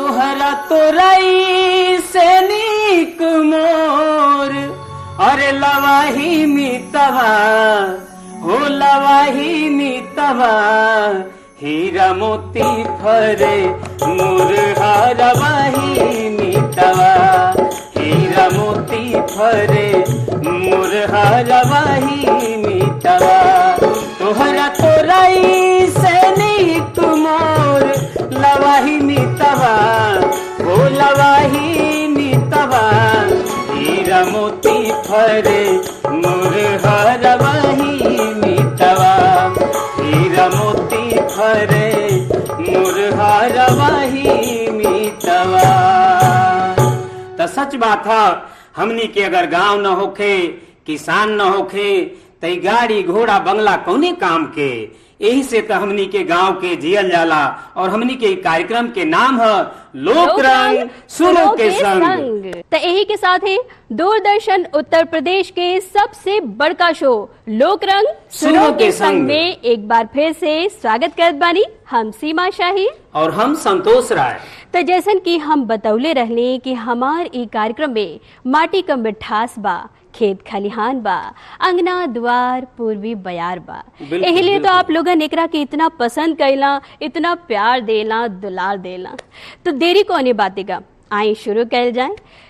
तोहरा तोरई से नीक मोर, अरे लवाही मितवा हो लवाही मितवा, हीरा मोती फरे मुरहरवाही मितवा, हीरा मोती फरे मुरहरवाही मितवा। तोहरा तोरई से नीक मोर, लवाही मितवा हो लवाही मितवा, हीरा मोती फरे मुरहरवाही मितवा, हीरा मोती फरे मुरहरवाही मितवा। तो सच बात है, हमनी के अगर गांव न होखे, किसान न होखे, तई गाड़ी घोड़ा बंगला कौने काम के। यही से तो हमनी के गांव के जियल जाला और हमनी के कार्यक्रम के नाम है लोक रंग सुरों के संग। तो यही के साथ ही दूरदर्शन उत्तर प्रदेश के सबसे बड़का शो लोक रंग सुरों के संग में एक बार फिर से स्वागत करत बानी हम सीमा शाही और हम संतोष राय। तो जैसन कि हम बतौले रहले कि हमार ई कार्यक्रम में माटी का मिठास बा, खेत खलिहान बा, अंगना द्वार पूर्वी बयार बा। यही लिए तो आप लोगन एकरा के इतना पसंद कैला, इतना प्यार देला, दुलार देला। तो देरी कोने बातें का, आए शुरू कैल जाए।